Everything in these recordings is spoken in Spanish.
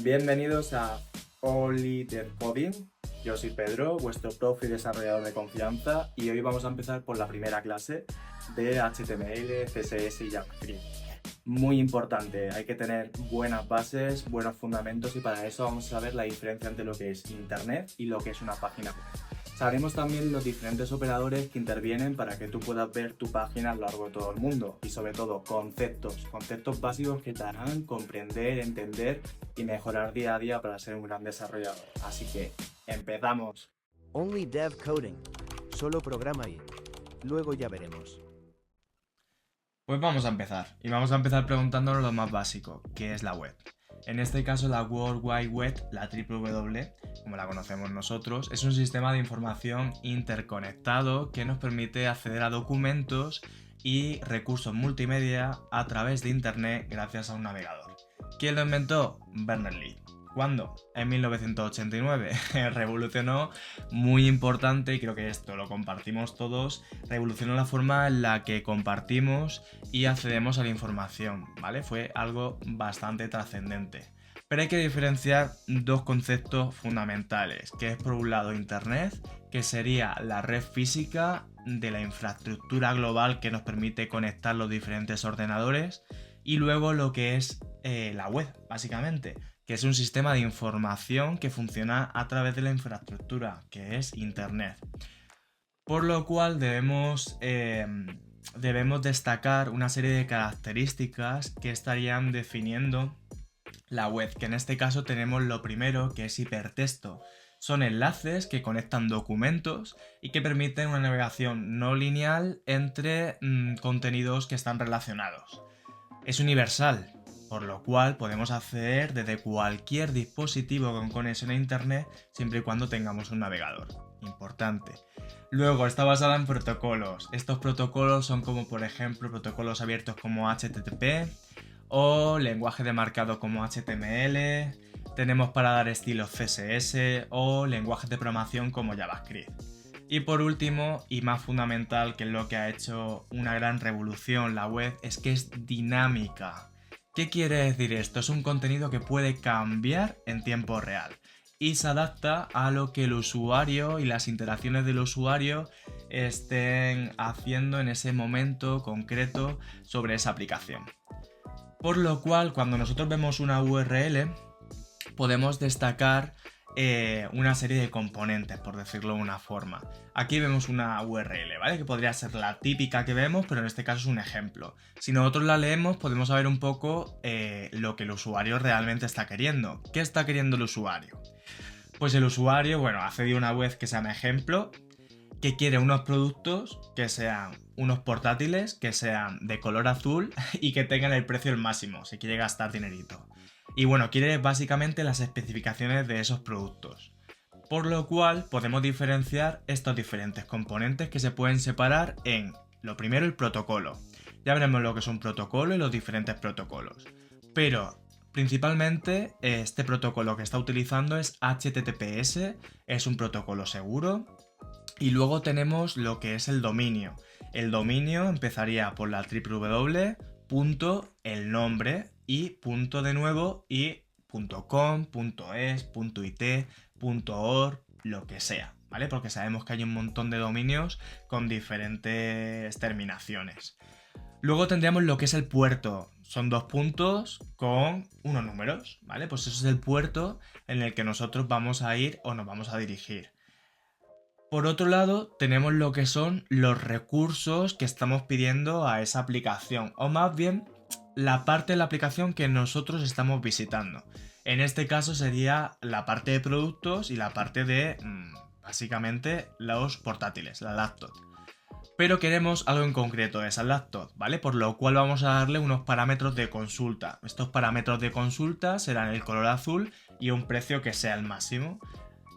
Bienvenidos a Only Dev Coding. Yo soy Pedro, vuestro profe y desarrollador de confianza, y hoy vamos a empezar por la primera clase de HTML, CSS y JavaScript. Muy importante, hay que tener buenas bases, buenos fundamentos, y para eso vamos a ver la diferencia entre lo que es Internet y lo que es una página web. Sabremos también los diferentes operadores que intervienen para que tú puedas ver tu página a lo largo de todo el mundo, y sobre todo conceptos básicos que te harán comprender, entender y mejorar día a día para ser un gran desarrollador. Así que empezamos. Only Dev Coding. Solo programa y luego ya veremos. Pues vamos a empezar, y vamos a empezar preguntándonos lo más básico, ¿qué es la web? En este caso la World Wide Web, la WWW, como la conocemos nosotros, es un sistema de información interconectado que nos permite acceder a documentos y recursos multimedia a través de Internet gracias a un navegador. ¿Quién lo inventó? Berners-Lee. ¿Cuándo? En 1989. Revolucionó, muy importante, y creo que esto lo compartimos todos, revolucionó la forma en la que compartimos y accedemos a la información, ¿vale? Fue algo bastante trascendente. Pero hay que diferenciar dos conceptos fundamentales, que es por un lado Internet, que sería la red física de la infraestructura global que nos permite conectar los diferentes ordenadores, y luego lo que es la web, básicamente, que es un sistema de información que funciona a través de la infraestructura, que es Internet. Por lo cual debemos destacar una serie de características que estarían definiendo la web, que en este caso tenemos lo primero, que es hipertexto. Son enlaces que conectan documentos y que permiten una navegación no lineal entre contenidos que están relacionados. Es universal, por lo cual podemos acceder desde cualquier dispositivo con conexión a Internet siempre y cuando tengamos un navegador. Importante. Luego está basada en protocolos. Estos protocolos son como por ejemplo protocolos abiertos como HTTP o lenguaje de marcado como HTML. Tenemos para dar estilos CSS o lenguajes de programación como JavaScript. Y por último, y más fundamental, que es lo que ha hecho una gran revolución la web, es que es dinámica. ¿Qué quiere decir esto? Es un contenido que puede cambiar en tiempo real y se adapta a lo que el usuario y las interacciones del usuario estén haciendo en ese momento concreto sobre esa aplicación. Por lo cual, cuando nosotros vemos una URL, podemos destacar una serie de componentes, por decirlo de una forma. Aquí vemos una URL, ¿vale? Que podría ser la típica que vemos, pero en este caso es un ejemplo. Si nosotros la leemos, podemos saber un poco lo que el usuario realmente está queriendo. ¿Qué está queriendo el usuario? Pues el usuario, bueno, ha accedido a una web que se llama ejemplo, que quiere unos productos que sean unos portátiles, que sean de color azul y que tengan el precio al máximo, si quiere gastar dinerito. Y bueno, quiere básicamente las especificaciones de esos productos. Por lo cual podemos diferenciar estos diferentes componentes que se pueden separar en, lo primero, el protocolo. Ya veremos lo que es un protocolo y los diferentes protocolos. Pero principalmente este protocolo que está utilizando es HTTPS, es un protocolo seguro. Y luego tenemos lo que es el dominio. El dominio empezaría por la www, punto, el nombre y punto de nuevo y .com, .es, .it, .org, lo que sea, ¿vale? Porque sabemos que hay un montón de dominios con diferentes terminaciones. Luego tendríamos lo que es el puerto. Son dos puntos con unos números, ¿vale? Pues eso es el puerto en el que nosotros vamos a ir o nos vamos a dirigir. Por otro lado, tenemos lo que son los recursos que estamos pidiendo a esa aplicación, o más bien la parte de la aplicación que nosotros estamos visitando. En este caso sería la parte de productos y la parte de, básicamente, los portátiles, la laptop. Pero queremos algo en concreto de esa laptop, ¿vale? Por lo cual vamos a darle unos parámetros de consulta. Estos parámetros de consulta serán el color azul y un precio que sea el máximo.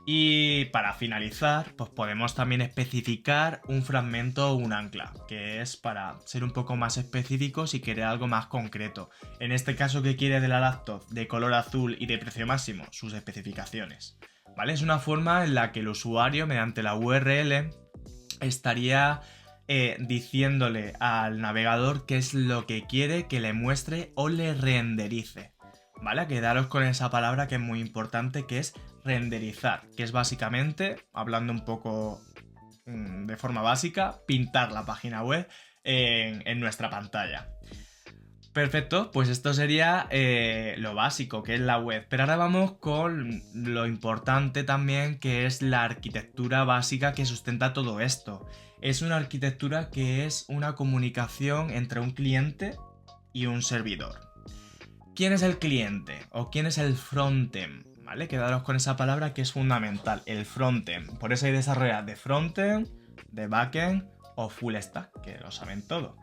Y para finalizar, pues podemos también especificar un fragmento o un ancla, que es para ser un poco más específicos y querer algo más concreto. En este caso, ¿qué quiere de la laptop? De color azul y de precio máximo, sus especificaciones. ¿Vale? Es una forma en la que el usuario, mediante la URL, estaría diciéndole al navegador qué es lo que quiere que le muestre o le renderice. ¿vale? Quedaros con esa palabra que es muy importante, que es renderizar, que es básicamente, hablando un poco de forma básica, pintar la página web en nuestra pantalla. Perfecto, pues esto sería lo básico, que es la web. Pero ahora vamos con lo importante también, que es la arquitectura básica que sustenta todo esto. Es una arquitectura que es una comunicación entre un cliente y un servidor. ¿Quién es el cliente? ¿O quién es el frontend? ¿Vale? Quedaros con esa palabra que es fundamental, el frontend. Por eso hay desarrolladores de frontend, de backend o full stack, que lo saben todo.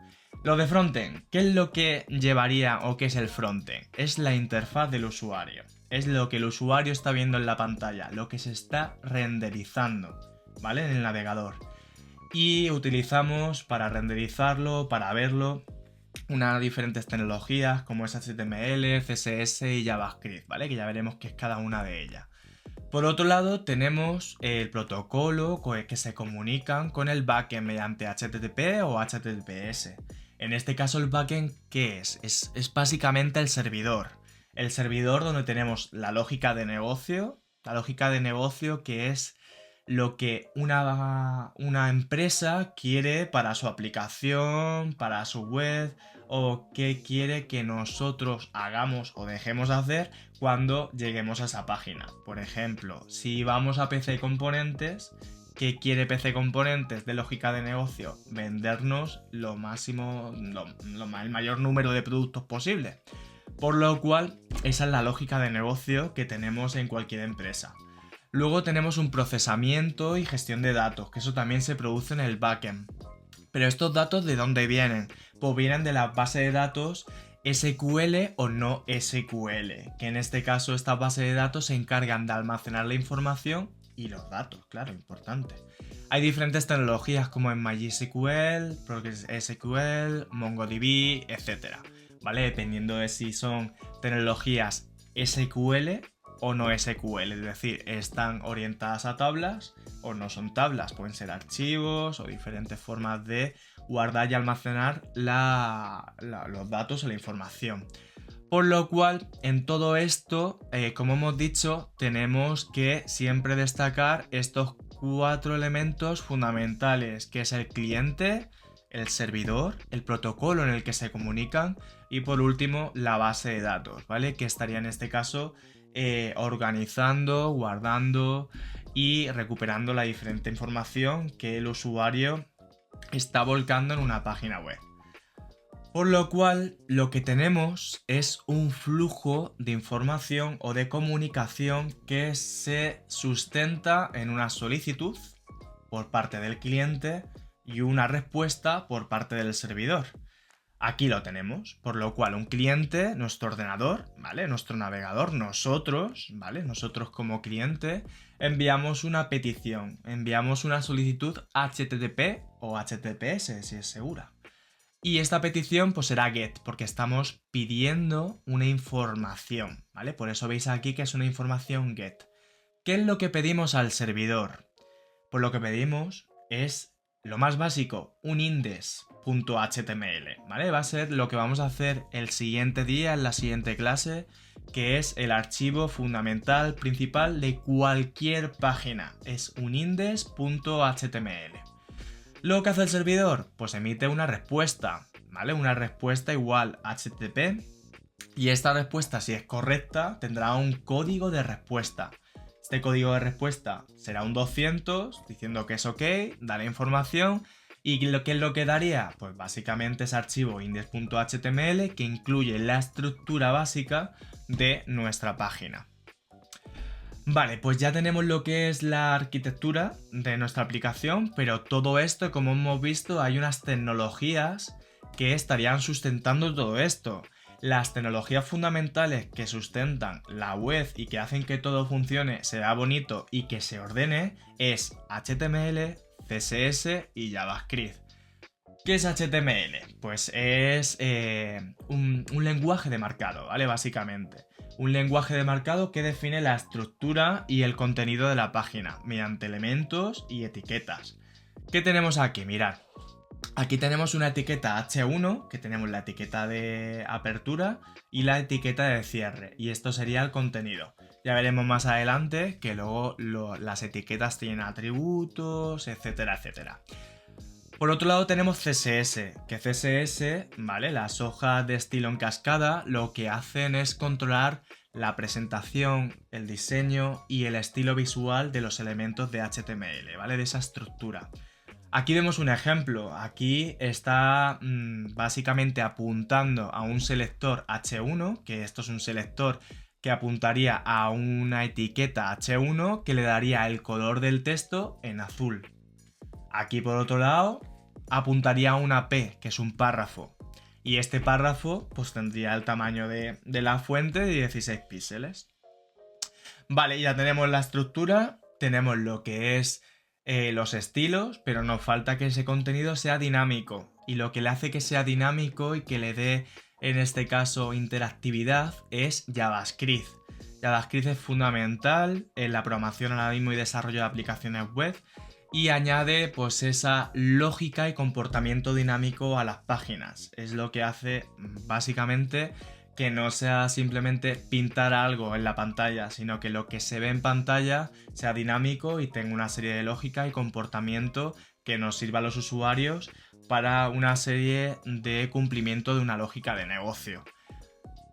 Lo de frontend, ¿qué es lo que llevaría o qué es el frontend? Es la interfaz del usuario. Es lo que el usuario está viendo en la pantalla, lo que se está renderizando, ¿vale? En el navegador. Y utilizamos para renderizarlo, para verlo, unas diferentes tecnologías como es HTML, CSS y JavaScript, ¿vale? Que ya veremos qué es cada una de ellas. Por otro lado, tenemos el protocolo que se comunican con el backend mediante HTTP o HTTPS. En este caso, el backend, ¿qué es? Es básicamente el servidor. El servidor donde tenemos la lógica de negocio que es lo que una empresa quiere para su aplicación, para su web, o qué quiere que nosotros hagamos o dejemos de hacer cuando lleguemos a esa página. Por ejemplo, si vamos a PC Componentes, ¿qué quiere PC Componentes de lógica de negocio? Vendernos lo máximo, el mayor número de productos posible. Por lo cual, esa es la lógica de negocio que tenemos en cualquier empresa. Luego tenemos un procesamiento y gestión de datos, que eso también se produce en el backend. Pero estos datos, ¿de dónde vienen? Pues vienen de la base de datos SQL o no SQL, que en este caso estas bases de datos se encargan de almacenar la información y los datos, claro, importante. Hay diferentes tecnologías como en MySQL, PostgreSQL, MongoDB, etc. ¿Vale? Dependiendo de si son tecnologías SQL o no SQL, es decir, están orientadas a tablas o no son tablas, pueden ser archivos o diferentes formas de guardar y almacenar los datos o la información. Por lo cual, en todo esto, como hemos dicho, tenemos que siempre destacar estos 4 elementos fundamentales, que es el cliente, el servidor, el protocolo en el que se comunican y por último la base de datos, ¿vale? Que estaría en este caso organizando, guardando y recuperando la diferente información que el usuario está volcando en una página web. Por lo cual, lo que tenemos es un flujo de información o de comunicación que se sustenta en una solicitud por parte del cliente y una respuesta por parte del servidor. Aquí lo tenemos, por lo cual un cliente, nuestro ordenador, ¿vale? Nuestro navegador, nosotros, ¿vale? Nosotros como cliente enviamos una petición, enviamos una solicitud HTTP o HTTPS si es segura. Y esta petición pues será GET, porque estamos pidiendo una información, ¿vale? Por eso veis aquí que es una información GET. ¿Qué es lo que pedimos al servidor? Pues lo que pedimos es lo más básico, un index.html, ¿vale? Va a ser lo que vamos a hacer el siguiente día, en la siguiente clase, que es el archivo fundamental, principal de cualquier página. Es un index.html. ¿Lo que hace el servidor? Pues emite una respuesta, ¿vale? Una respuesta igual HTTP. Y esta respuesta, si es correcta, tendrá un código de respuesta. Este código de respuesta será un 200, diciendo que es ok, dará información. ¿Y qué es lo que daría? Pues básicamente ese archivo index.html que incluye la estructura básica de nuestra página. Vale, pues ya tenemos lo que es la arquitectura de nuestra aplicación, pero todo esto, como hemos visto, hay unas tecnologías que estarían sustentando todo esto. Las tecnologías fundamentales que sustentan la web y que hacen que todo funcione, sea bonito y que se ordene es HTML, CSS y JavaScript. ¿Qué es HTML? Pues es un lenguaje de marcado, ¿vale? Básicamente. Un lenguaje de marcado que define la estructura y el contenido de la página mediante elementos y etiquetas. ¿Qué tenemos aquí? Mirad. Aquí tenemos una etiqueta H1, que tenemos la etiqueta de apertura y la etiqueta de cierre, y esto sería el contenido. Ya veremos más adelante que luego las etiquetas tienen atributos, etcétera, etcétera. Por otro lado tenemos CSS, que CSS, ¿vale? Las hojas de estilo en cascada lo que hacen es controlar la presentación, el diseño y el estilo visual de los elementos de HTML, ¿vale? De esa estructura. Aquí vemos un ejemplo. Aquí está básicamente apuntando a un selector H1, que esto es un selector que apuntaría a una etiqueta H1 que le daría el color del texto en azul. Aquí por otro lado apuntaría a una P, que es un párrafo. Y este párrafo pues tendría el tamaño de la fuente de 16 píxeles. Vale, ya tenemos la estructura, tenemos lo que es los estilos, pero nos falta que ese contenido sea dinámico. Y lo que le hace que sea dinámico y que le dé, en este caso, interactividad es JavaScript. JavaScript es fundamental en la programación ahora mismo y desarrollo de aplicaciones web y añade pues esa lógica y comportamiento dinámico a las páginas. Es lo que hace básicamente que no sea simplemente pintar algo en la pantalla, sino que lo que se ve en pantalla sea dinámico y tenga una serie de lógica y comportamiento que nos sirva a los usuarios para una serie de cumplimiento de una lógica de negocio.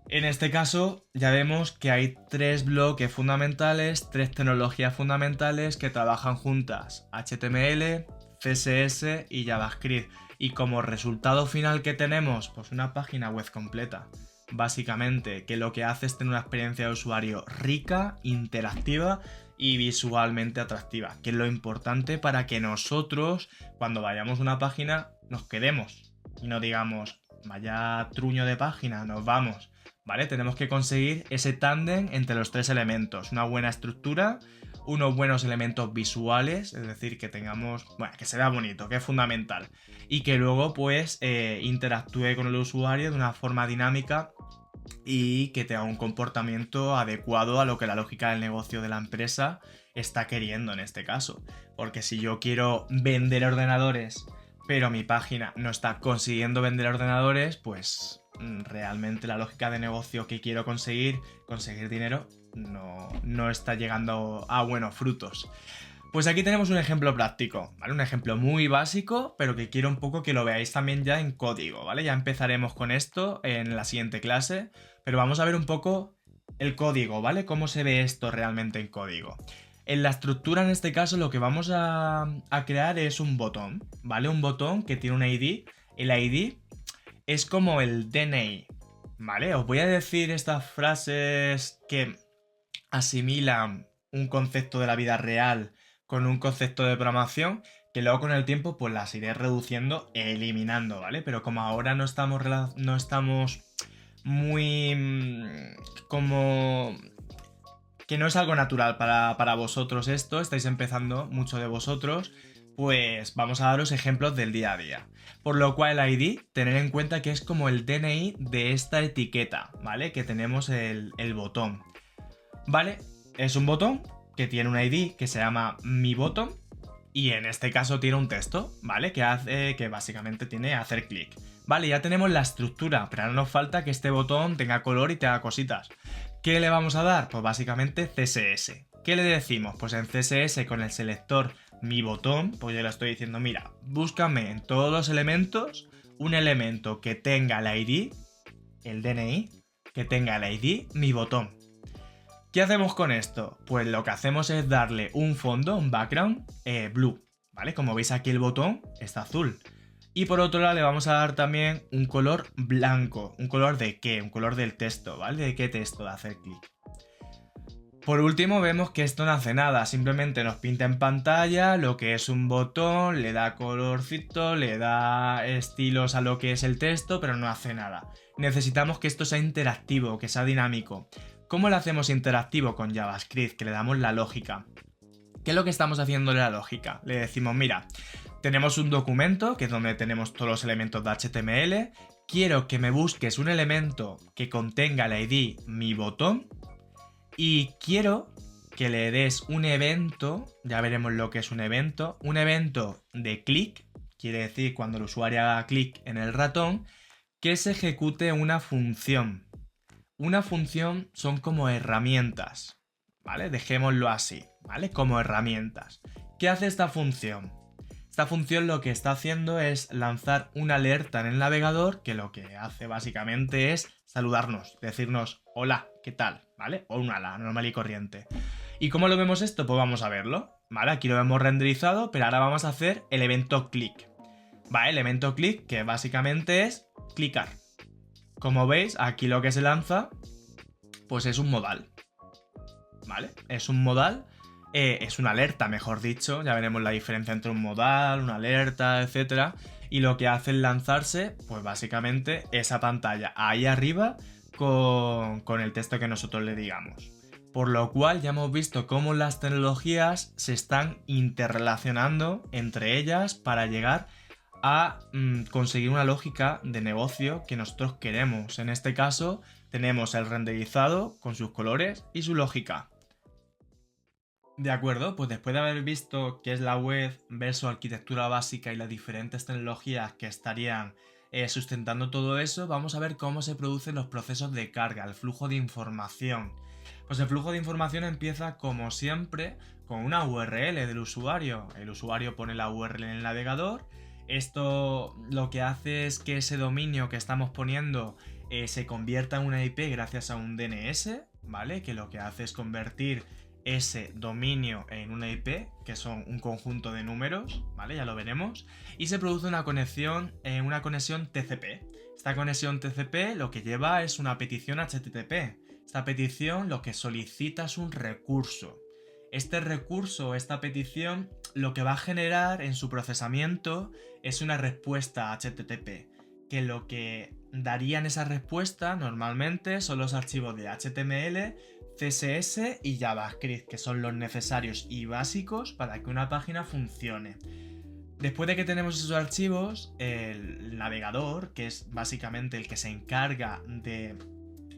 En este caso ya vemos que hay 3 bloques fundamentales, 3 tecnologías fundamentales que trabajan juntas: HTML, CSS y JavaScript. Y como resultado final que tenemos, pues una página web completa. Básicamente, que lo que hace es tener una experiencia de usuario rica, interactiva y visualmente atractiva, que es lo importante para que nosotros, cuando vayamos a una página, nos quedemos y no digamos, vaya truño de página, nos vamos, ¿vale? Tenemos que conseguir ese tándem entre los 3 elementos: una buena estructura, unos buenos elementos visuales, es decir, que tengamos, bueno, que se vea bonito, que es fundamental, y que luego pues interactúe con el usuario de una forma dinámica y que tenga un comportamiento adecuado a lo que la lógica del negocio de la empresa está queriendo en este caso. Porque si yo quiero vender ordenadores, pero mi página no está consiguiendo vender ordenadores, pues realmente la lógica de negocio que quiero conseguir dinero, no está llegando a buenos frutos. Pues aquí tenemos un ejemplo práctico, ¿vale? Un ejemplo muy básico, pero que quiero un poco que lo veáis también ya en código, ¿vale? Ya empezaremos con esto en la siguiente clase, pero vamos a ver un poco el código, ¿vale? Cómo se ve esto realmente en código. En la estructura, en este caso, lo que vamos a crear es un botón, ¿vale? Un botón que tiene un ID. El ID es como el DNI, ¿vale? Os voy a decir estas frases que asimilan un concepto de la vida real con un concepto de programación, que luego con el tiempo pues las iré reduciendo e eliminando, ¿vale? Pero como ahora no estamos muy como que no es algo natural para vosotros esto, estáis empezando mucho de vosotros, pues vamos a daros ejemplos del día a día. Por lo cual el ID, tener en cuenta que es como el DNI de esta etiqueta, ¿vale? Que tenemos el botón, ¿vale? Es un botón que tiene un ID que se llama mi botón y en este caso tiene un texto, ¿vale? Que básicamente tiene hacer clic. Vale, ya tenemos la estructura, pero ahora nos falta que este botón tenga color y tenga cositas. ¿Qué le vamos a dar? Pues básicamente CSS. ¿Qué le decimos? Pues en CSS con el selector mi botón, pues yo le estoy diciendo, mira, búscame en todos los elementos un elemento que tenga el ID, el DNI, que tenga el ID mi botón. ¿Qué hacemos con esto? Pues lo que hacemos es darle un fondo, un background blue, ¿vale? Como veis aquí el botón está azul. Y por otro lado le vamos a dar también un color blanco. ¿Un color de qué? Un color del texto, ¿vale? ¿De qué texto? De hacer clic. Por último vemos que esto no hace nada, simplemente nos pinta en pantalla lo que es un botón, le da colorcito, le da estilos a lo que es el texto, pero no hace nada. Necesitamos que esto sea interactivo, que sea dinámico. ¿Cómo lo hacemos interactivo? Con JavaScript, que le damos la lógica. ¿Qué es lo que estamos haciéndole la lógica? Le decimos, mira, tenemos un documento, que es donde tenemos todos los elementos de HTML. Quiero que me busques un elemento que contenga el ID mi botón. Y quiero que le des un evento, ya veremos lo que es un evento de clic. quiere decir cuando el usuario haga clic en el ratón, que se ejecute una función. Una función son como herramientas, ¿vale? Dejémoslo así, ¿vale? Como herramientas. ¿Qué hace esta función? Esta función lo que está haciendo es lanzar una alerta en el navegador que lo que hace básicamente es saludarnos, decirnos hola, ¿qué tal? ¿Vale? O un hola, normal y corriente. ¿Y cómo lo vemos esto? Pues vamos a verlo, ¿vale? Aquí lo hemos renderizado, pero ahora vamos a hacer el evento click. ¿Vale? El evento click que básicamente es clicar. Como veis, aquí lo que se lanza pues es un modal, ¿vale? Es un modal, es una alerta, mejor dicho. Ya veremos la diferencia entre un modal, una alerta, etcétera. Y lo que hace es lanzarse, pues básicamente esa pantalla ahí arriba con el texto que nosotros le digamos. Por lo cual ya hemos visto cómo las tecnologías se están interrelacionando entre ellas para llegar a conseguir una lógica de negocio que nosotros queremos. En este caso tenemos el renderizado con sus colores y su lógica. De acuerdo, pues después de haber visto qué es la web, ver su arquitectura básica y las diferentes tecnologías que estarían sustentando todo eso, vamos a ver cómo se producen los procesos de carga, el flujo de información. Pues el flujo de información empieza como siempre con una URL del usuario. El usuario pone la URL en el navegador. Esto lo que hace es que ese dominio que estamos poniendo se convierta en una IP gracias a un DNS, ¿vale? Que lo que hace es convertir ese dominio en una IP, que son un conjunto de números, ¿vale? Ya lo veremos. Y se produce una conexión TCP. Esta conexión TCP lo que lleva es una petición HTTP. Esta petición lo que solicita es un recurso. Este recurso, esta petición, lo que va a generar en su procesamiento es una respuesta HTTP, que lo que darían esa respuesta normalmente son los archivos de HTML, CSS y JavaScript, que son los necesarios y básicos para que una página funcione. Después de que tenemos esos archivos, el navegador, que es básicamente el que se encarga de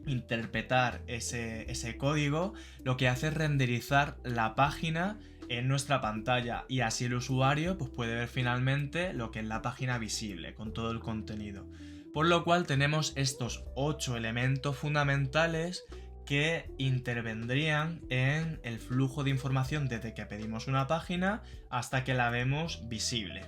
interpretar ese código, lo que hace es renderizar la página en nuestra pantalla y así el usuario pues, puede ver finalmente lo que es la página visible con todo el contenido. Por lo cual tenemos estos 8 elementos fundamentales que intervendrían en el flujo de información desde que pedimos una página hasta que la vemos visible.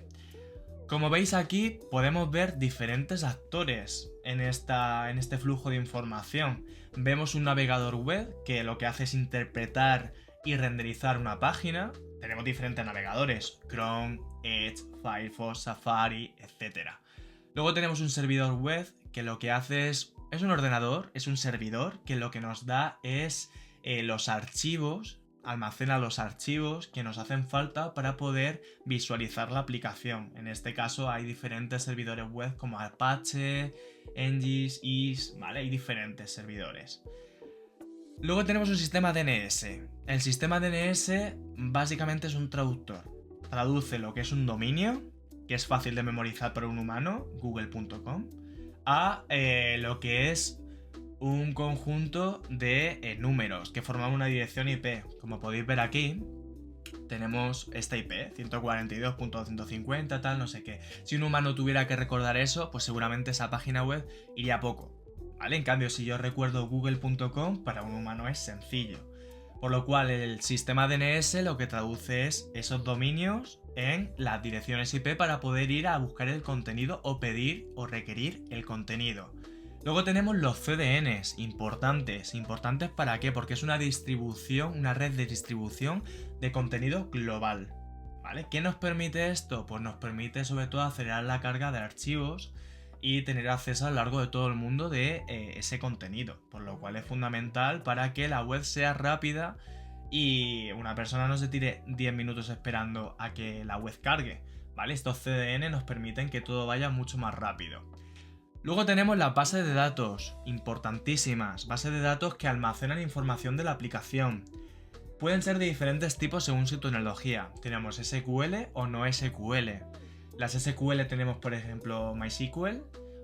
Como veis aquí podemos ver diferentes actores en este flujo de información. Vemos un navegador web que lo que hace es interpretar y renderizar una página. Tenemos diferentes navegadores, Chrome, Edge, Firefox, Safari, etc. Luego tenemos un servidor web que lo que hace es un ordenador, es un servidor que lo que nos da es los archivos, almacena los archivos que nos hacen falta para poder visualizar la aplicación. En este caso hay diferentes servidores web como Apache, Engis, Is, ¿vale? Hay diferentes servidores. Luego tenemos un sistema DNS. El sistema DNS básicamente es un traductor. Traduce lo que es un dominio, que es fácil de memorizar para un humano, google.com, a lo que es un conjunto de números que forman una dirección IP. Como podéis ver aquí, tenemos esta IP, 142.250, tal, no sé qué. Si un humano tuviera que recordar eso, pues seguramente esa página web iría poco, ¿vale? En cambio, si yo recuerdo google.com, para un humano es sencillo. Por lo cual, el sistema DNS lo que traduce es esos dominios en las direcciones IP para poder ir a buscar el contenido o pedir o requerir el contenido. Luego tenemos los CDNs, importantes. ¿Importantes para qué? Porque es una distribución, una red de distribución de contenido global, ¿vale? ¿Qué nos permite esto? Pues nos permite sobre todo acelerar la carga de archivos y tener acceso a lo largo de todo el mundo de ese contenido, por lo cual es fundamental para que la web sea rápida y una persona no se tire 10 minutos esperando a que la web cargue, ¿vale? Estos CDN nos permiten que todo vaya mucho más rápido. Luego tenemos las bases de datos, importantísimas, bases de datos que almacenan información de la aplicación. Pueden ser de diferentes tipos según su tecnología. Tenemos SQL o no SQL. Las SQL tenemos por ejemplo MySQL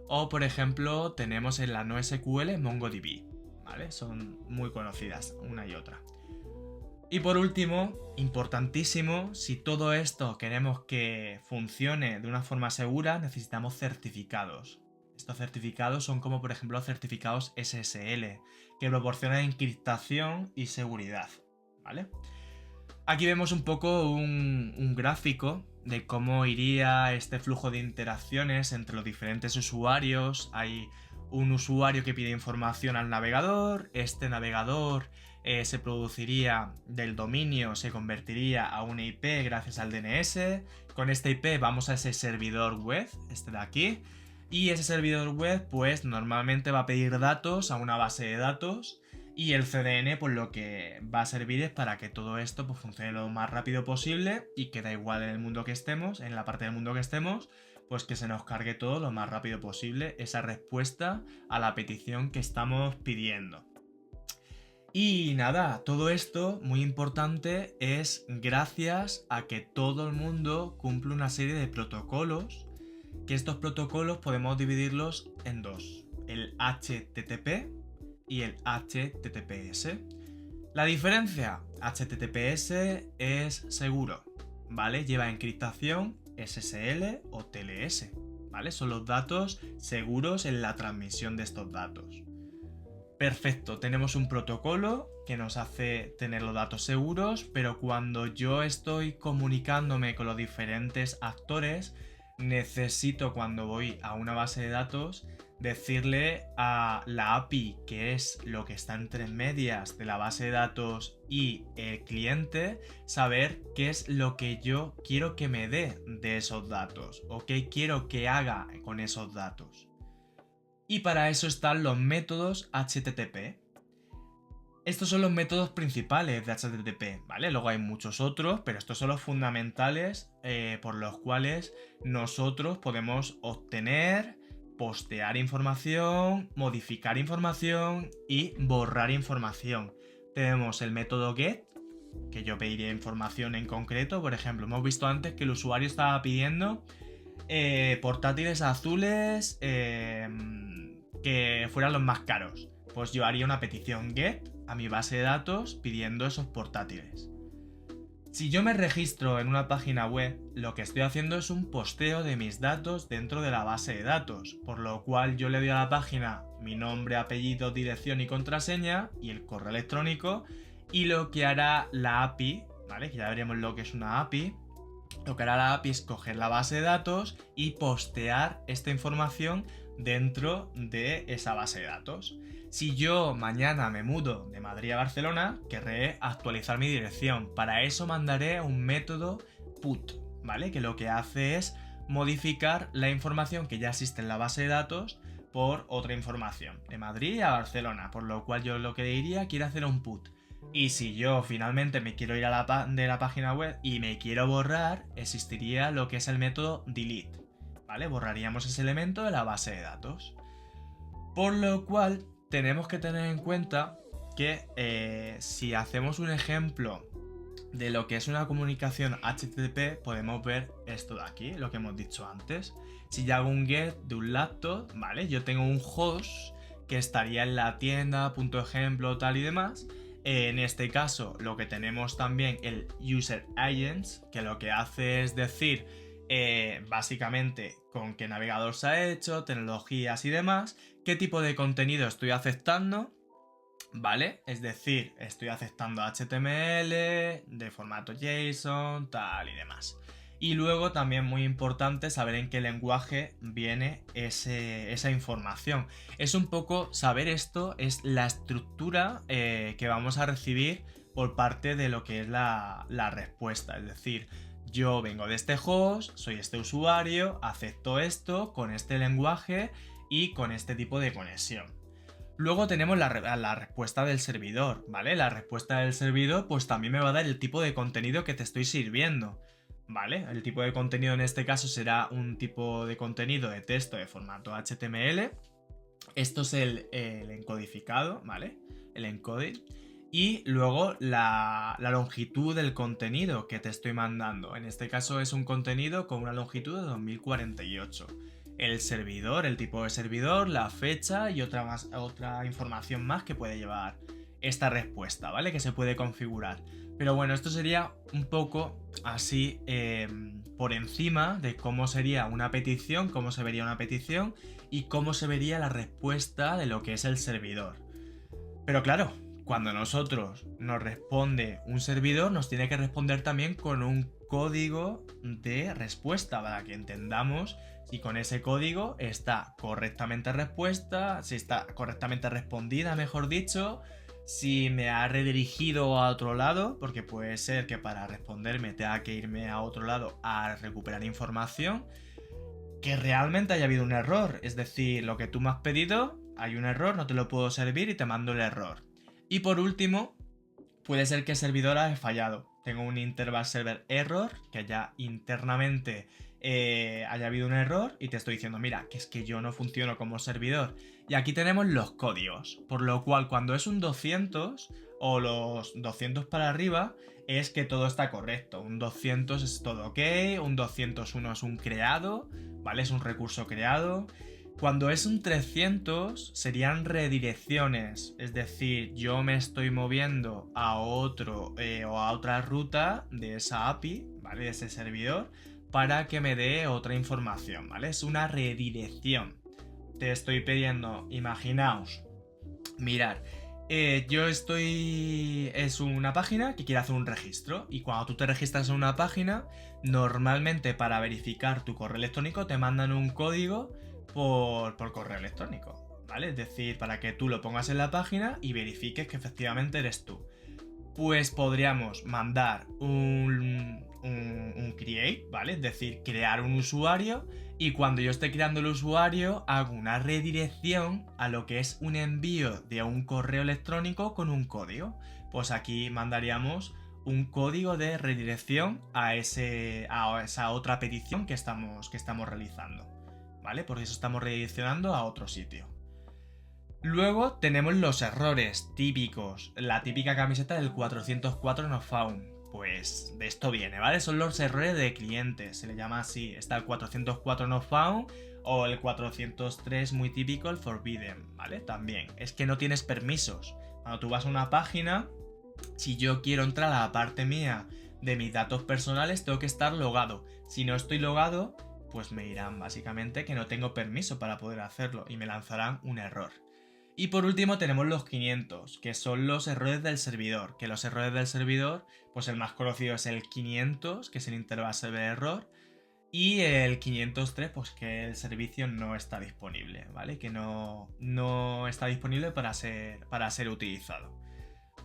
o por ejemplo tenemos en la no SQL MongoDB, ¿vale? Son muy conocidas una y otra. Y por último, importantísimo, si todo esto queremos que funcione de una forma segura, necesitamos certificados. Estos certificados son como por ejemplo certificados SSL, que proporcionan encriptación y seguridad, ¿vale? Aquí vemos un poco un gráfico de cómo iría este flujo de interacciones entre los diferentes usuarios. Hay un usuario que pide información al navegador, este navegador se produciría del dominio, se convertiría a una IP gracias al DNS. Con esta IP vamos a ese servidor web, este de aquí, y ese servidor web pues normalmente va a pedir datos a una base de datos. Y el CDN pues lo que va a servir es para que todo esto pues funcione lo más rápido posible y que da igual en el mundo que estemos, en la parte del mundo que estemos, pues que se nos cargue todo lo más rápido posible esa respuesta a la petición que estamos pidiendo. Y nada, todo esto, muy importante, es gracias a que todo el mundo cumple una serie de protocolos, que estos protocolos podemos dividirlos en dos, el HTTP y el HTTPS. La diferencia, HTTPS es seguro, ¿vale? Lleva encriptación SSL o TLS, ¿vale? Son los datos seguros en la transmisión de estos datos. Perfecto, tenemos un protocolo que nos hace tener los datos seguros, pero cuando yo estoy comunicándome con los diferentes actores, necesito, cuando voy a una base de datos, decirle a la API, que es lo que está entre medias de la base de datos y el cliente, saber qué es lo que yo quiero que me dé de esos datos o qué quiero que haga con esos datos. Y para eso están los métodos HTTP. Estos son los métodos principales de HTTP, ¿vale? Luego hay muchos otros, pero estos son los fundamentales por los cuales nosotros podemos obtener, postear información, modificar información y borrar información. Tenemos el método GET, que yo pediría información en concreto. Por ejemplo, hemos visto antes que el usuario estaba pidiendo portátiles azules que fueran los más caros. Pues yo haría una petición GET a mi base de datos pidiendo esos portátiles. Si yo me registro en una página web, lo que estoy haciendo es un posteo de mis datos dentro de la base de datos, por lo cual yo le doy a la página mi nombre, apellido, dirección y contraseña y el correo electrónico, y lo que hará la API, ¿vale? Que ya veremos lo que es una API. Lo que hará la API es coger la base de datos y postear esta información dentro de esa base de datos. Si yo mañana me mudo de Madrid a Barcelona, querré actualizar mi dirección. Para eso mandaré un método put, ¿vale? Que lo que hace es modificar la información que ya existe en la base de datos por otra información, de Madrid a Barcelona, por lo cual yo lo que diría, quiero hacer un put. Y si yo finalmente me quiero ir de la página web y me quiero borrar, existiría lo que es el método delete, ¿vale? Borraríamos ese elemento de la base de datos. Por lo cual tenemos que tener en cuenta que si hacemos un ejemplo de lo que es una comunicación HTTP, podemos ver esto de aquí, lo que hemos dicho antes. Si yo hago un get de un laptop, ¿vale? Yo tengo un host que estaría en la tienda, punto ejemplo, tal y demás. En este caso, lo que tenemos también el user agents, que lo que hace es decir básicamente con qué navegador se ha hecho, tecnologías y demás, qué tipo de contenido estoy aceptando, ¿vale? Es decir, estoy aceptando HTML, de formato JSON, tal y demás. Y luego también muy importante saber en qué lenguaje viene esa información. Es un poco saber esto, es la estructura que vamos a recibir por parte de lo que es la respuesta. Es decir, yo vengo de este host, soy este usuario, acepto esto con este lenguaje y con este tipo de conexión. Luego tenemos la respuesta del servidor, ¿vale? La respuesta del servidor pues también me va a dar el tipo de contenido que te estoy sirviendo, ¿vale? El tipo de contenido en este caso será un tipo de contenido de texto de formato HTML. Esto es el encodificado, ¿vale? El encoding. Y luego la longitud del contenido que te estoy mandando. En este caso es un contenido con una longitud de 2048. El servidor, el tipo de servidor, la fecha y otra información más que puede llevar esta respuesta, ¿vale? Que se puede configurar. Pero bueno, esto sería un poco así por encima de cómo sería una petición, cómo se vería una petición y cómo se vería la respuesta de lo que es el servidor. Pero claro, cuando nosotros nos responde un servidor, nos tiene que responder también con un código de respuesta para que entendamos si con ese código está correctamente respuesta, si está correctamente respondida, mejor dicho, si me ha redirigido a otro lado, porque puede ser que para responderme tenga que irme a otro lado a recuperar información, que realmente haya habido un error, es decir, lo que tú me has pedido, hay un error, no te lo puedo servir y te mando el error. Y por último, puede ser que el servidor haya fallado. Tengo un interval server error, que ya internamente haya habido un error y te estoy diciendo, mira, que es que yo no funciono como servidor. Y aquí tenemos los códigos, por lo cual cuando es un 200 o los 200 para arriba es que todo está correcto. Un 200 es todo ok, un 201 es un creado, ¿vale? Es un recurso creado. Cuando es un 300 serían redirecciones, es decir, yo me estoy moviendo a otro o a otra ruta de esa API, ¿vale? De ese servidor, para que me dé otra información, ¿vale? Es una redirección. Te estoy pidiendo, imaginaos, mirad, es una página que quiere hacer un registro y cuando tú te registras en una página, normalmente para verificar tu correo electrónico te mandan un código por correo electrónico, ¿vale? Es decir, para que tú lo pongas en la página y verifiques que efectivamente eres tú. Pues podríamos mandar un create, ¿vale? Es decir, crear un usuario y cuando yo esté creando el usuario hago una redirección a lo que es un envío de un correo electrónico con un código. Pues aquí mandaríamos un código de redirección a esa otra petición que estamos realizando, ¿vale? Por eso estamos redireccionando a otro sitio. Luego tenemos los errores típicos, la típica camiseta del 404 no found. Pues de esto viene, ¿vale? Son los errores de clientes, se le llama así. Está el 404 no found o el 403 muy típico, el forbidden, ¿vale? También, es que no tienes permisos. Cuando tú vas a una página, si yo quiero entrar a la parte mía de mis datos personales, tengo que estar logado. Si no estoy logado, pues me dirán básicamente que no tengo permiso para poder hacerlo y me lanzarán un error. Y por último tenemos los 500, que son los errores del servidor. Que los errores del servidor, pues el más conocido es el 500, que es el interval server error. Y el 503, pues que el servicio no está disponible, ¿vale? Que no está disponible para ser utilizado.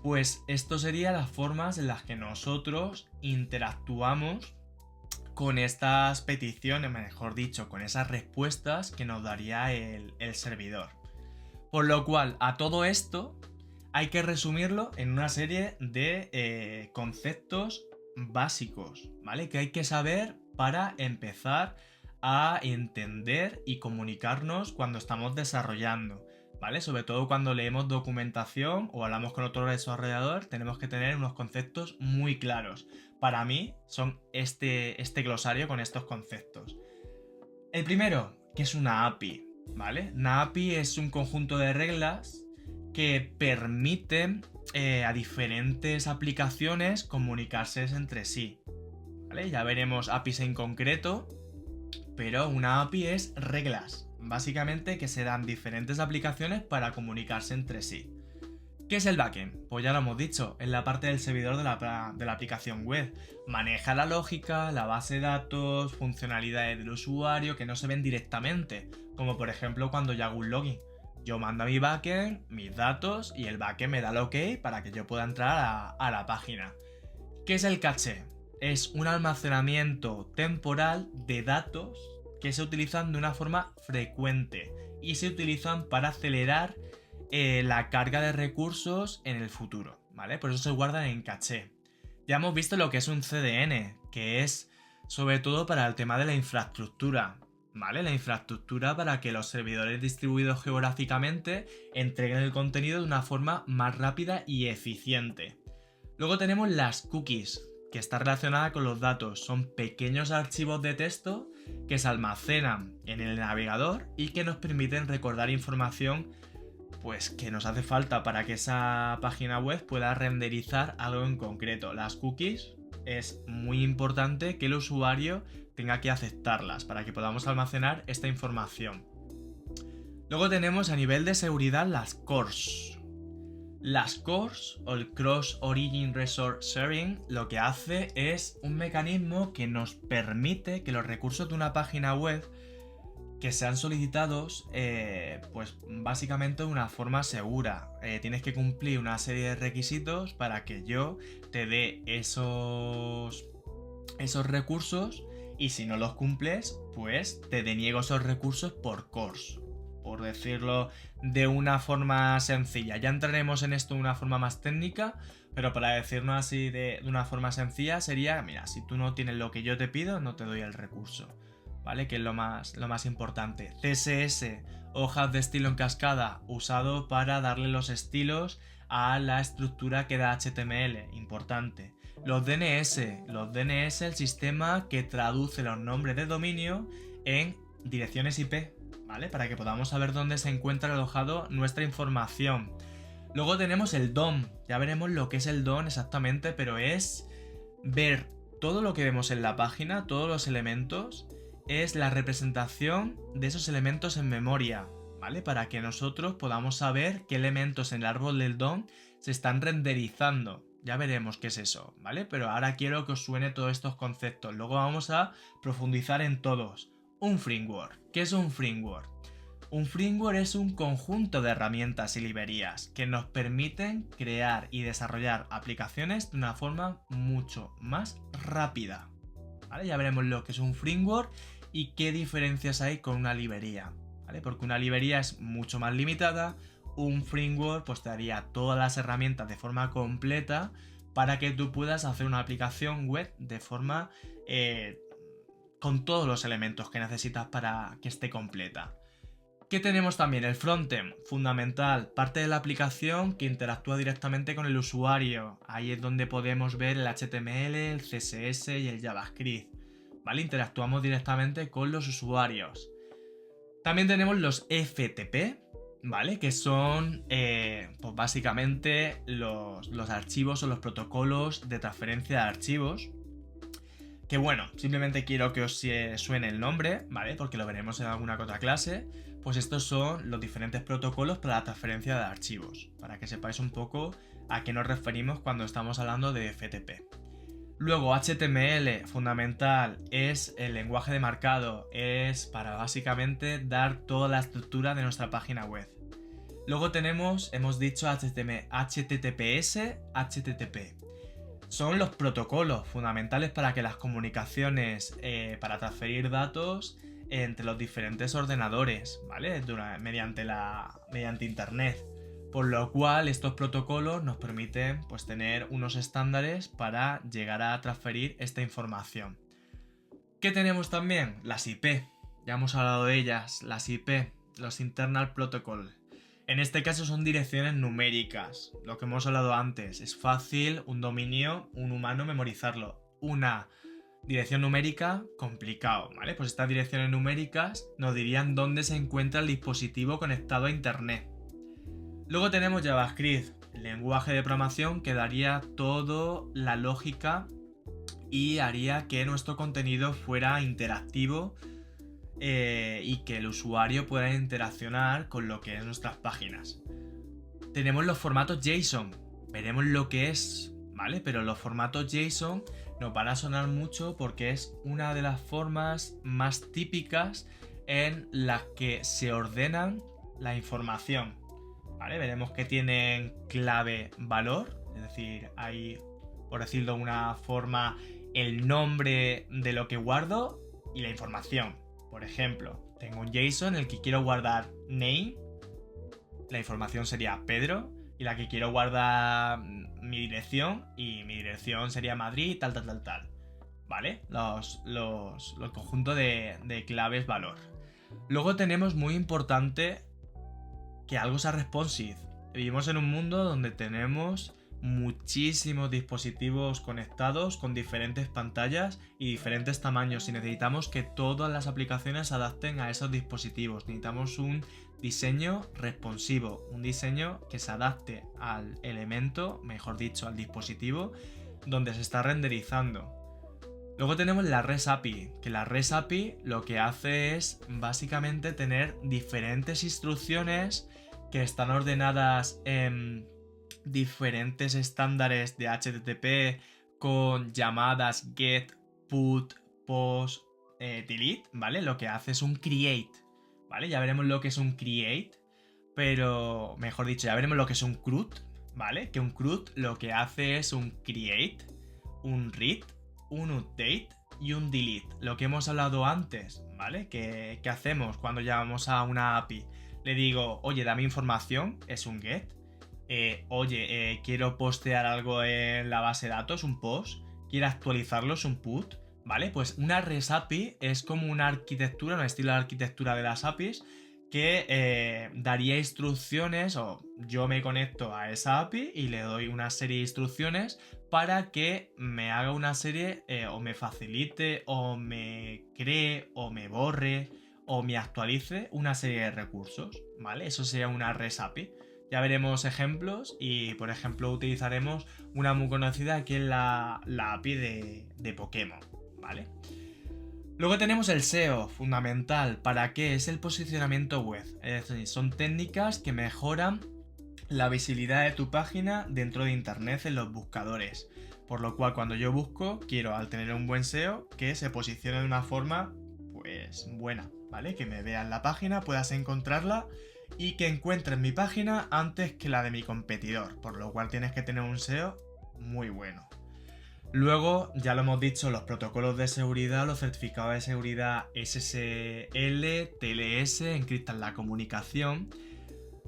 Pues esto serían las formas en las que nosotros interactuamos con estas peticiones, mejor dicho, con esas respuestas que nos daría el servidor. Por lo cual, a todo esto hay que resumirlo en una serie de conceptos básicos, ¿vale? Que hay que saber para empezar a entender y comunicarnos cuando estamos desarrollando, ¿vale? Sobre todo cuando leemos documentación o hablamos con otro desarrollador, tenemos que tener unos conceptos muy claros. Para mí son este glosario con estos conceptos. El primero, que es una API. ¿Vale? Una API es un conjunto de reglas que permiten a diferentes aplicaciones comunicarse entre sí, ¿vale? Ya veremos APIs en concreto, pero una API es reglas, básicamente que se dan diferentes aplicaciones para comunicarse entre sí. ¿Qué es el backend? Pues ya lo hemos dicho, es la parte del servidor de la aplicación web. Maneja la lógica, la base de datos, funcionalidades del usuario que no se ven directamente, como por ejemplo cuando yo hago un login. Yo mando a mi backend mis datos y el backend me da el ok para que yo pueda entrar a la página. ¿Qué es el caché? Es un almacenamiento temporal de datos que se utilizan de una forma frecuente y se utilizan para acelerar la carga de recursos en el futuro, ¿vale? Por eso se guardan en caché. Ya hemos visto lo que es un CDN, que es sobre todo para el tema de la infraestructura, ¿vale? La infraestructura para que los servidores distribuidos geográficamente entreguen el contenido de una forma más rápida y eficiente. Luego tenemos las cookies, que está relacionada con los datos. Son pequeños archivos de texto que se almacenan en el navegador y que nos permiten recordar información pues que nos hace falta para que esa página web pueda renderizar algo en concreto. Las cookies es muy importante que el usuario tenga que aceptarlas para que podamos almacenar esta información. Luego tenemos a nivel de seguridad las CORS. Las CORS o el Cross Origin Resource Sharing lo que hace es un mecanismo que nos permite que los recursos de una página web que sean solicitados, pues básicamente de una forma segura. Tienes que cumplir una serie de requisitos para que yo te dé esos recursos, y si no los cumples, pues te deniego esos recursos por CORS, por decirlo de una forma sencilla. Ya entraremos en esto de una forma más técnica, pero para decirlo así de una forma sencilla sería, mira, si tú no tienes lo que yo te pido, no te doy el recurso. ¿Vale? Que es lo más importante. CSS, hojas de estilo en cascada, usado para darle los estilos a la estructura que da HTML, importante. Los DNS, el sistema que traduce los nombres de dominio en direcciones IP, ¿vale? Para que podamos saber dónde se encuentra alojado nuestra información. Luego tenemos el DOM, ya veremos lo que es el DOM exactamente, pero es ver todo lo que vemos en la página, todos los elementos. Es la representación de esos elementos en memoria, ¿vale? Para que nosotros podamos saber qué elementos en el árbol del DOM se están renderizando. Ya veremos qué es eso, ¿vale? Pero ahora quiero que os suene todos estos conceptos. Luego vamos a profundizar en todos. Un framework. ¿Qué es un framework? Un framework es un conjunto de herramientas y librerías que nos permiten crear y desarrollar aplicaciones de una forma mucho más rápida, ¿vale? Ya veremos lo que es un framework y qué diferencias hay con una librería, ¿vale? Porque una librería es mucho más limitada, un framework pues te daría todas las herramientas de forma completa para que tú puedas hacer una aplicación web de forma con todos los elementos que necesitas para que esté completa. ¿Qué tenemos también? El frontend, fundamental, parte de la aplicación que interactúa directamente con el usuario. Ahí es donde podemos ver el HTML, el CSS y el JavaScript, ¿vale? Interactuamos directamente con los usuarios. También tenemos los FTP, ¿vale? Que son, pues básicamente los archivos o los protocolos de transferencia de archivos. Que bueno, simplemente quiero que os suene el nombre, ¿vale? Porque lo veremos en alguna que otra clase. Pues estos son los diferentes protocolos para la transferencia de archivos, para que sepáis un poco a qué nos referimos cuando estamos hablando de FTP. Luego HTML, fundamental, es el lenguaje de marcado, es para básicamente dar toda la estructura de nuestra página web. Luego tenemos, hemos dicho HTTPS, HTTP. Son los protocolos fundamentales para que las comunicaciones, para transferir datos entre los diferentes ordenadores, ¿vale? Mediante internet. Por lo cual estos protocolos nos permiten pues tener unos estándares para llegar a transferir esta información. ¿Qué tenemos también? Las IP. Ya hemos hablado de ellas, las IP, los Internal Protocol. En este caso son direcciones numéricas, lo que hemos hablado antes. Es fácil un dominio, un humano memorizarlo. Una dirección numérica, complicado, ¿vale? Pues estas direcciones numéricas nos dirían dónde se encuentra el dispositivo conectado a internet. Luego tenemos JavaScript, el lenguaje de programación que daría toda la lógica y haría que nuestro contenido fuera interactivo y que el usuario pueda interaccionar con lo que es nuestras páginas. Tenemos los formatos JSON, veremos lo que es, ¿vale? Pero los formatos JSON nos van a sonar mucho porque es una de las formas más típicas en las que se ordenan la información, ¿vale? Veremos que tienen clave valor, es decir, hay, por decirlo de una forma, el nombre de lo que guardo y la información. Por ejemplo, tengo un JSON en el que quiero guardar name, la información sería Pedro, y la que quiero guardar mi dirección, y mi dirección sería Madrid, tal, ¿vale? El conjunto de claves valor. Luego tenemos muy importante que algo sea responsive. Vivimos en un mundo donde tenemos muchísimos dispositivos conectados con diferentes pantallas y diferentes tamaños y necesitamos que todas las aplicaciones se adapten a esos dispositivos. Necesitamos un diseño responsivo, un diseño que se adapte al elemento, mejor dicho, al dispositivo donde se está renderizando. Luego tenemos la REST API, que la REST API lo que hace es básicamente tener diferentes instrucciones que están ordenadas en diferentes estándares de HTTP con llamadas get, put, post, delete, ¿vale? Lo que hace es un create, ¿vale? Ya veremos lo que es un create, pero mejor dicho, ya veremos lo que es un CRUD, ¿vale? Que un CRUD lo que hace es un create, un read, un update y un delete. Lo que hemos hablado antes, ¿vale? ¿Qué hacemos cuando llamamos a una API? Le digo, oye, dame información, es un get. Quiero postear algo en la base de datos, un post. Quiero actualizarlo, es un put. ¿Vale? Pues una REST API es como una arquitectura, un estilo de arquitectura de las APIs que daría instrucciones, o yo me conecto a esa API y le doy una serie de instrucciones para que me haga una serie o me facilite o me cree o me borre o me actualice una serie de recursos, ¿vale? Eso sería una REST API. Ya veremos ejemplos y, por ejemplo, utilizaremos una muy conocida que es la API de Pokémon, ¿vale? Luego tenemos el SEO, fundamental. ¿Para qué? Es el posicionamiento web. Es decir, son técnicas que mejoran la visibilidad de tu página dentro de internet en los buscadores. Por lo cual, cuando yo busco, quiero, al tener un buen SEO, que se posicione de una forma, pues, buena, ¿vale? Que me vean la página, puedas encontrarla y que encuentres mi página antes que la de mi competidor. Por lo cual tienes que tener un SEO muy bueno. Luego, ya lo hemos dicho, los protocolos de seguridad, los certificados de seguridad SSL, TLS, encriptan la comunicación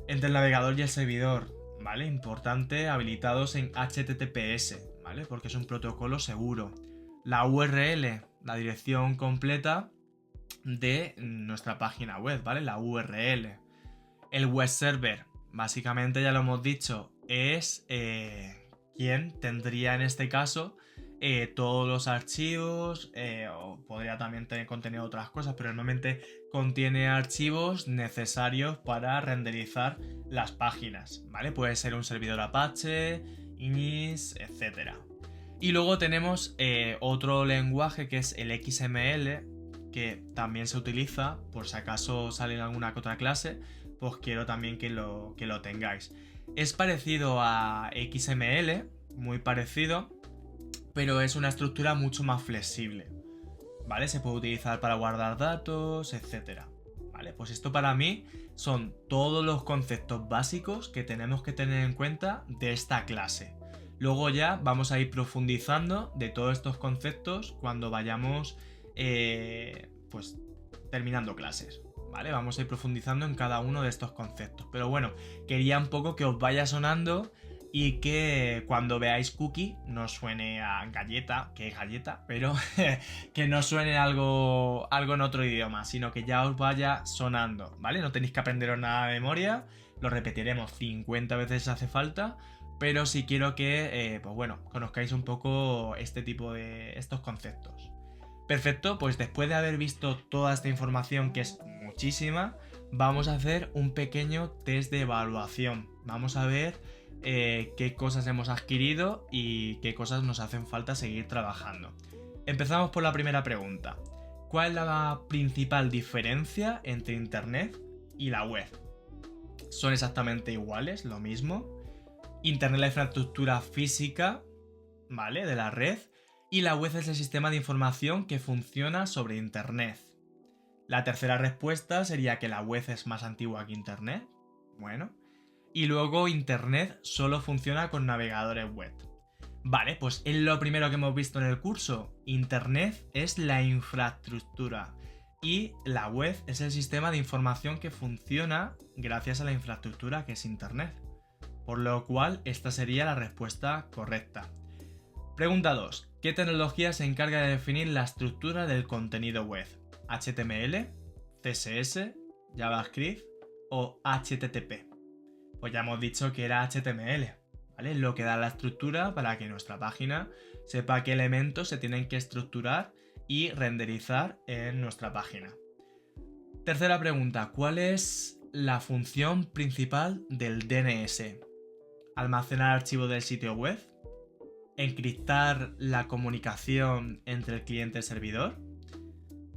entre el navegador y el servidor, ¿vale? Importante, habilitados en HTTPS, ¿vale? Porque es un protocolo seguro. La URL, la dirección completa de nuestra página web, ¿vale? La URL. El web server, básicamente ya lo hemos dicho, es quien tendría en este caso todos los archivos, o podría también contener otras cosas, pero normalmente contiene archivos necesarios para renderizar las páginas, ¿vale? Puede ser un servidor Apache, Ignis, etc. Y luego tenemos otro lenguaje que es el XML, que también se utiliza, por si acaso sale en alguna que otra clase, pues quiero también que lo tengáis. Es parecido a XML, muy parecido, pero es una estructura mucho más flexible, ¿vale? Se puede utilizar para guardar datos, etc. ¿Vale? Pues esto para mí son todos los conceptos básicos que tenemos que tener en cuenta de esta clase. Luego ya vamos a ir profundizando de todos estos conceptos cuando vayamos pues terminando clases, ¿vale? Vamos a ir profundizando en cada uno de estos conceptos. Pero bueno, quería un poco que os vaya sonando y que cuando veáis cookie no suene a galleta, que es galleta, pero que no suene algo en otro idioma, sino que ya os vaya sonando, ¿vale? No tenéis que aprenderos nada de memoria, lo repetiremos 50 veces si hace falta, pero sí quiero que, pues bueno, conozcáis un poco este tipo de estos conceptos. Perfecto, pues después de haber visto toda esta información, que es muchísima, vamos a hacer un pequeño test de evaluación. Vamos a ver qué cosas hemos adquirido y qué cosas nos hacen falta seguir trabajando. Empezamos por la primera pregunta. ¿Cuál es la principal diferencia entre Internet y la web? ¿Son exactamente iguales? Lo mismo. Internet es la infraestructura física, ¿vale? De la red. Y la web es el sistema de información que funciona sobre Internet. La tercera respuesta sería que la web es más antigua que Internet. Bueno. Y luego Internet solo funciona con navegadores web. Vale, pues es lo primero que hemos visto en el curso. Internet es la infraestructura y la web es el sistema de información que funciona gracias a la infraestructura que es Internet. Por lo cual, esta sería la respuesta correcta. Pregunta 2. ¿Qué tecnología se encarga de definir la estructura del contenido web? ¿HTML, CSS, JavaScript o HTTP? Pues ya hemos dicho que era HTML, ¿vale? Lo que da la estructura para que nuestra página sepa qué elementos se tienen que estructurar y renderizar en nuestra página. Tercera pregunta. ¿Cuál es la función principal del DNS: almacenar archivos del sitio web, encriptar la comunicación entre el cliente y el servidor,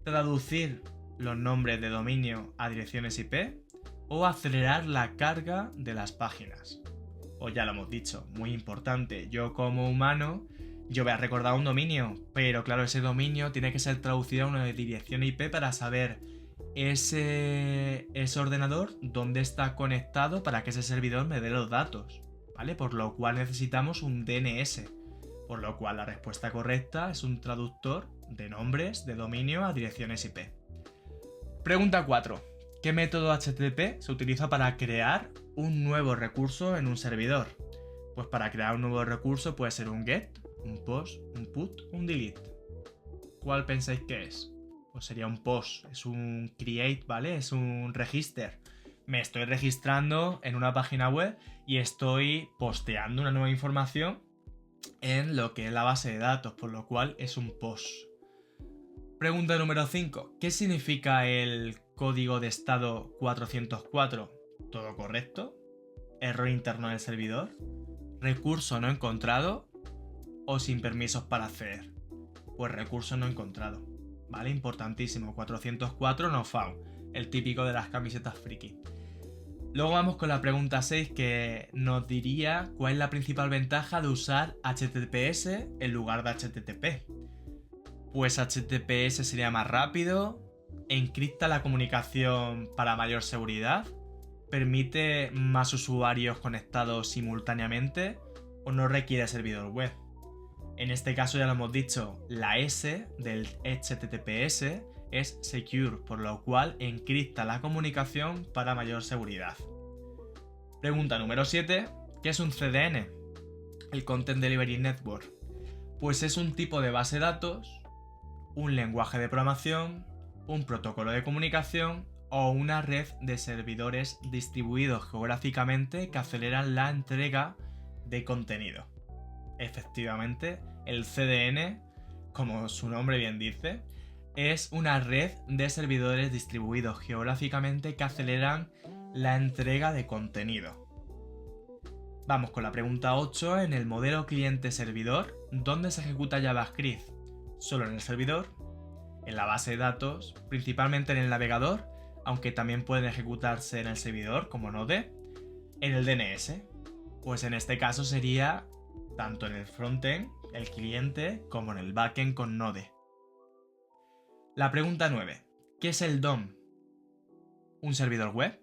traducir los nombres de dominio a direcciones IP o acelerar la carga de las páginas. Pues ya lo hemos dicho, muy importante, yo como humano, yo voy a recordar un dominio, pero claro, ese dominio tiene que ser traducido a una dirección IP para saber ese ordenador dónde está conectado para que ese servidor me dé los datos, ¿vale? Por lo cual necesitamos un DNS, por lo cual la respuesta correcta es un traductor de nombres de dominio a direcciones IP. Pregunta 4. ¿Qué método HTTP se utiliza para crear un nuevo recurso en un servidor? Pues para crear un nuevo recurso puede ser un GET, un POST, un PUT, un DELETE. ¿Cuál pensáis que es? Pues sería un POST, es un create, ¿vale? Es un register. Me estoy registrando en una página web y estoy posteando una nueva información en lo que es la base de datos, por lo cual es un POST. Pregunta número 5. ¿Qué significa el código de estado 404? ¿Todo correcto? ¿Error interno del servidor? ¿Recurso no encontrado? ¿O sin permisos para acceder? Pues recurso no encontrado. ¿Vale? Importantísimo. 404 no found. El típico de las camisetas friki. Luego vamos con la pregunta 6, que nos diría cuál es la principal ventaja de usar HTTPS en lugar de HTTP. Pues HTTPS sería más rápido, encripta la comunicación para mayor seguridad, permite más usuarios conectados simultáneamente o no requiere servidor web. En este caso ya lo hemos dicho, la S del HTTPS es secure, por lo cual encripta la comunicación para mayor seguridad. Pregunta número 7. ¿Qué es un CDN? El Content Delivery Network. Pues es un tipo de base de datos, un lenguaje de programación, un protocolo de comunicación o una red de servidores distribuidos geográficamente que aceleran la entrega de contenido. Efectivamente, el CDN, como su nombre bien dice, es una red de servidores distribuidos geográficamente que aceleran la entrega de contenido. Vamos con la pregunta 8. En el modelo cliente-servidor, ¿dónde se ejecuta JavaScript? Solo en el servidor, en la base de datos, principalmente en el navegador, aunque también pueden ejecutarse en el servidor como Node, en el DNS. Pues en este caso sería tanto en el frontend, el cliente, como en el backend con Node. La pregunta 9. ¿Qué es el DOM? ¿Un servidor web?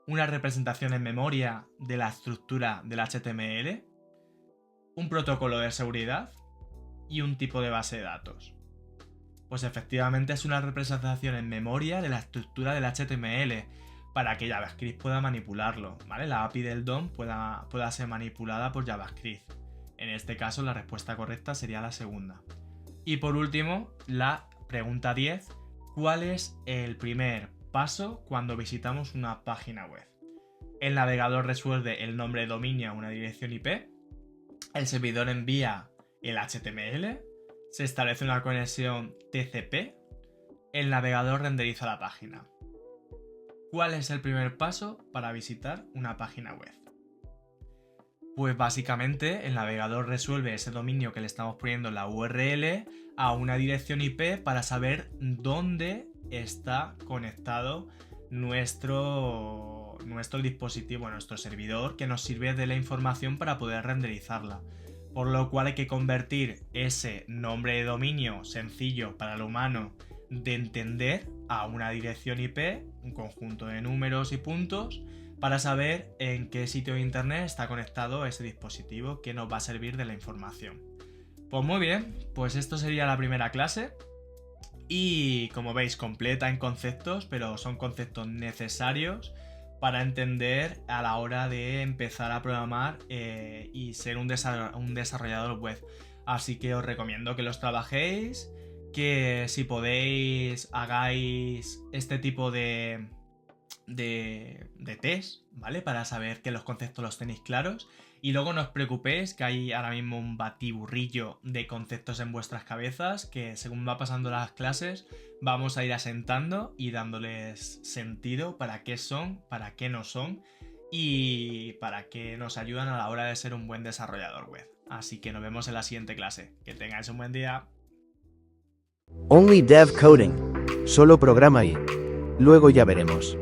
¿Una representación en memoria de la estructura del HTML? ¿Un protocolo de seguridad? ¿Y un tipo de base de datos? Pues efectivamente es una representación en memoria de la estructura del HTML para que JavaScript pueda manipularlo, ¿vale? La API del DOM pueda ser manipulada por JavaScript. En este caso la respuesta correcta sería la segunda. Y por último, la pregunta 10. ¿Cuál es el primer paso cuando visitamos una página web? El navegador resuelve el nombre de dominio a una dirección IP, el servidor envía el HTML, se establece una conexión TCP, el navegador renderiza la página. ¿Cuál es el primer paso para visitar una página web? Pues básicamente el navegador resuelve ese dominio que le estamos poniendo en la URL a una dirección IP para saber dónde está conectado nuestro dispositivo, nuestro servidor, que nos sirve de la información para poder renderizarla. Por lo cual hay que convertir ese nombre de dominio sencillo para el humano de entender a una dirección IP, un conjunto de números y puntos, para saber en qué sitio de internet está conectado ese dispositivo que nos va a servir de la información. Pues muy bien, pues esto sería la primera clase y como veis completa en conceptos, pero son conceptos necesarios para entender a la hora de empezar a programar y ser un desarrollador web. Así que os recomiendo que los trabajéis, que si podéis hagáis este tipo de de test, ¿vale? Para saber que los conceptos los tenéis claros. Y luego no os preocupéis que hay ahora mismo un batiburrillo de conceptos en vuestras cabezas que según va pasando las clases vamos a ir asentando y dándoles sentido para qué son, para qué no son y para qué nos ayudan a la hora de ser un buen desarrollador web. Así que nos vemos en la siguiente clase. Que tengáis un buen día. Only Dev Coding. Solo programa y luego ya veremos.